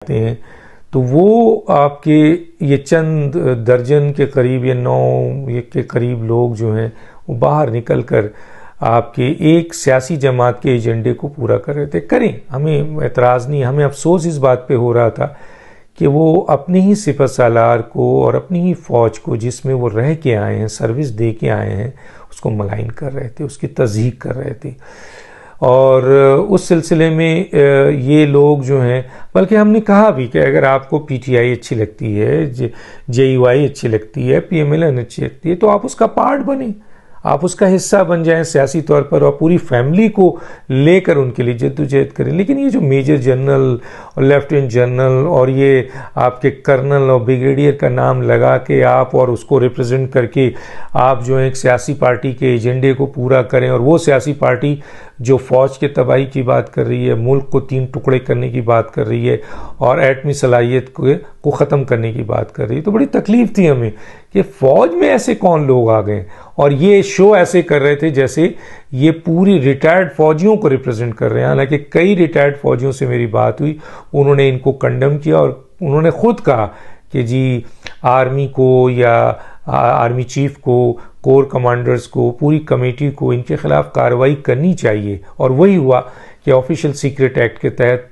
हैं तो वो आपके ये चंद दर्जन के करीब या 9 के करीब लोग जो हैं वो बाहर निकल कर आपके एक सियासी जमात के एजेंडे को पूरा कर रहे थे। करें, हमें एतराज़ नहीं, हमें अफसोस इस बात पे हो रहा था कि वो अपनी ही सिपह सालार को और अपनी ही फ़ौज को जिसमें वो रह के आए हैं, सर्विस दे के आए हैं, उसको मलाइन कर रहे थे, उसकी तज़हीक कर रहे थे। और उस सिलसिले में ये लोग जो हैं, बल्कि हमने कहा भी कि अगर आपको पीटीआई अच्छी लगती है, जेयूआई अच्छी लगती है, पीएमएलएन अच्छी लगती है, तो आप उसका पार्ट बने, आप उसका हिस्सा बन जाएं सियासी तौर पर और पूरी फैमिली को लेकर उनके लिए जद्दोजहद करें। लेकिन ये जो मेजर जनरल और लेफ्टिनेंट जनरल और ये आपके कर्नल और ब्रिगेडियर का नाम लगा के आप और उसको रिप्रेजेंट करके आप जो एक सियासी पार्टी के एजेंडे को पूरा करें, और वो सियासी पार्टी जो फ़ौज के तबाही की बात कर रही है, मुल्क को 3 टुकड़े करने की बात कर रही है और एटमी सलाहियत को ख़त्म करने की बात कर रही है, तो बड़ी तकलीफ़ थी हमें कि फ़ौज में ऐसे कौन लोग आ गए। और ये शो ऐसे कर रहे थे जैसे ये पूरी रिटायर्ड फ़ौजियों को रिप्रेजेंट कर रहे हैं। हालांकि कई रिटायर्ड फ़ौजियों से मेरी बात हुई, उन्होंने इनको कंडम किया और उन्होंने ख़ुद कहा कि जी आर्मी को या आर्मी चीफ को, कोर कमांडर्स को, पूरी कमेटी को इनके खिलाफ कार्रवाई करनी चाहिए। और वही हुआ कि ऑफिशियल सीक्रेट एक्ट के तहत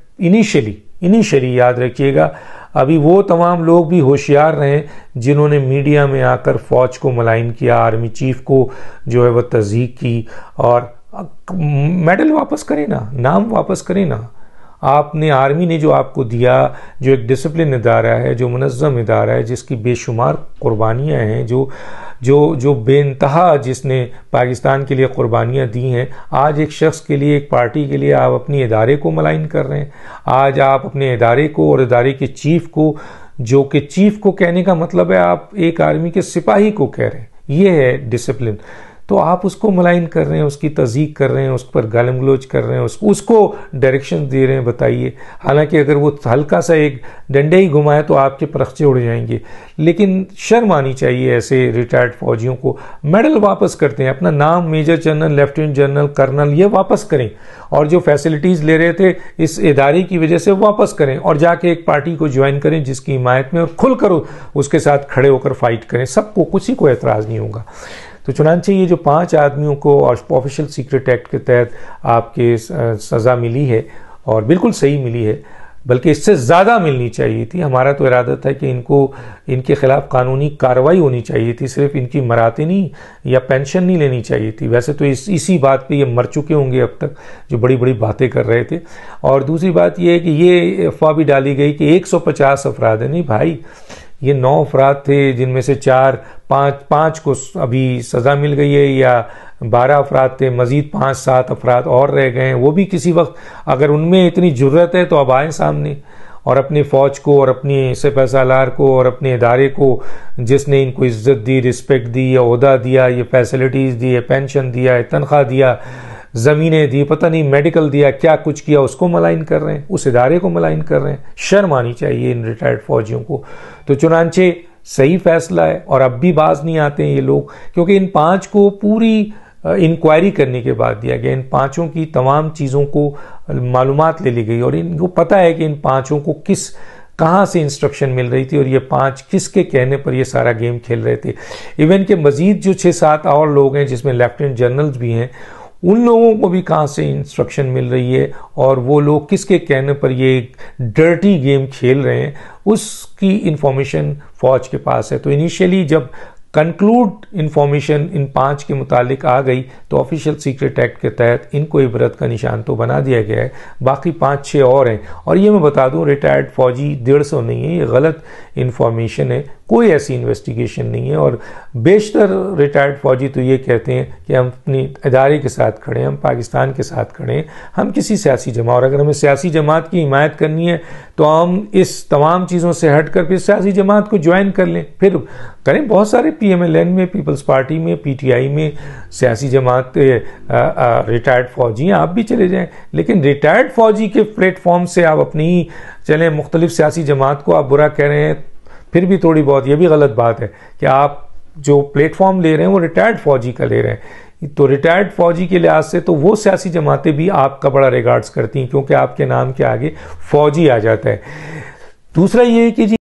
इनिशियली याद रखिएगा, अभी वो तमाम लोग भी होशियार रहे जिन्होंने मीडिया में आकर फौज को मलाइन किया, आर्मी चीफ को जो है वह तज़हीक की। और मेडल वापस करें ना, नाम वापस करें ना। आपने आर्मी ने जो आपको दिया, जो एक डिसिप्लिन इदारा है, जो मुनज़्ज़म इदारा है, जिसकी बेशुमार कुर्बानियाँ हैं, जो बेइंतहा जिसने पाकिस्तान के लिए कुर्बानियाँ दी हैं, आज एक शख्स के लिए, एक पार्टी के लिए आप अपनी इदारे को मलाइन कर रहे हैं। आज आप अपने इदारे को और इदारे के चीफ को, जो कि चीफ को कहने का मतलब है आप एक आर्मी के सिपाही को कह रहे हैं, ये है डिसिप्लिन। तो आप उसको मलाइन कर रहे हैं, उसकी तज़हीक कर रहे हैं, उस पर गालिम गलोच कर रहे हैं, उसको डायरेक्शन दे रहे हैं। बताइए, हालांकि अगर वो हल्का सा एक डंडे ही घुमाए तो आपके परखचे उड़ जाएंगे। लेकिन शर्म आनी चाहिए ऐसे रिटायर्ड फौजियों को। मेडल वापस करते हैं, अपना नाम major general, lieutenant general, colonel ये वापस करें, और जो फैसिलिटीज़ ले रहे थे इस इदारे की वजह से वापस करें, और जाके एक पार्टी को ज्वाइन करें जिसकी हिमायत में, और खुल कर उसके साथ खड़े होकर फाइट करें। सबको, किसी को एतराज़ नहीं होगा। तो चुनांचे ये जो 5 आदमियों को ऑफिशियल सीक्रेट एक्ट के तहत आपके सज़ा मिली है, और बिल्कुल सही मिली है, बल्कि इससे ज़्यादा मिलनी चाहिए थी। हमारा तो इरादा था कि इनके खिलाफ कानूनी कार्रवाई होनी चाहिए थी, सिर्फ इनकी मरातिनी या पेंशन नहीं लेनी चाहिए थी। वैसे तो इसी बात पे ये मर चुके होंगे अब तक, जो बड़ी बड़ी बातें कर रहे थे। और दूसरी बात ये है कि ये अफवाह भी डाली गई कि 150 अफराद है। नहीं भाई, ये 9 अफराद थे, जिनमें से 5 को अभी सज़ा मिल गई है, या 12 अफराद थे, मज़ीद 5-7 अफराद और रह गए हैं। वो भी किसी वक्त अगर उनमें इतनी ज़रूरत है तो अब आए सामने, और अपनी फ़ौज को और अपनी सिपह सालार को और अपने इदारे को जिसने इनको इज़्ज़त दी, रिस्पेक्ट दी, या ओहदा दिया, ये फैसिलिटीज़ दी, पेंशन दिया, तनख्वाह दिया, ज़मीनें दी, पता नहीं मेडिकल दिया, क्या कुछ किया, उसको मलाइन कर रहे हैं, उस इदारे को मलाइन कर रहे हैं। शर्म आनी चाहिए इन रिटायर्ड फौजियों को। तो चुनांचे सही फैसला है, और अब भी बाज नहीं आते हैं ये लोग, क्योंकि इन 5 को पूरी इंक्वायरी करने के बाद दिया गया। इन 5 की तमाम चीज़ों को मालूमात ले ली गई, और इनको पता है कि इन 5 को कहाँ से इंस्ट्रक्शन मिल रही थी, और ये 5 किसके कहने पर ये सारा गेम खेल रहे थे। इवन के मज़ीद जो 6-7 और लोग हैं, जिसमें लेफ्टिनेंट जनरल्स भी हैं, उन लोगों को भी कहाँ से इंस्ट्रक्शन मिल रही है, और वो लोग किसके कहने पर ये एक डर्टी गेम खेल रहे हैं, उसकी इंफॉर्मेशन फ़ौज के पास है। तो इनिशियली जब कंक्लूड इंफॉर्मेशन इन 5 के मुतालिक आ गई, तो ऑफिशियल सीक्रेट एक्ट के तहत इनको इबरत का निशान तो बना दिया गया है। बाकी 5-6 और हैं, और ये मैं बता दूं, रिटायर्ड फौजी 150 नहीं है, ये गलत इंफॉर्मेशन है, कोई ऐसी इन्वेस्टिगेशन नहीं है। और बेशतर रिटायर्ड फौजी तो ये कहते हैं कि हम अपनी इदारे के साथ खड़े हैं, हम पाकिस्तान के साथ खड़े हैं, हम किसी सियासी जमात, और अगर हमें सियासी जमात की हिमायत करनी है तो हम इस तमाम चीज़ों से हट कर फिर सियासी जमात को ज्वाइन कर लें, फिर करें। बहुत सारे पीएमएलएन में, पीपल्स पार्टी में, पीटीआई में सियासी जमात रिटायर्ड फौजी हैं, आप भी चले जाएं। लेकिन रिटायर्ड फौजी के प्लेटफॉर्म से आप अपनी चलें, मुख्तलिफ सियासी जमात को आप बुरा कह रहे हैं, फिर भी थोड़ी बहुत ये भी गलत बात है कि आप जो प्लेटफॉर्म ले रहे हैं वो रिटायर्ड फौजी का ले रहे हैं। तो रिटायर्ड फौजी के लिहाज से तो वो सियासी जमातें भी आपका बड़ा रिगार्ड्स करती हैं, क्योंकि आपके नाम के आगे फौजी आ जाता है। दूसरा ये है कि जी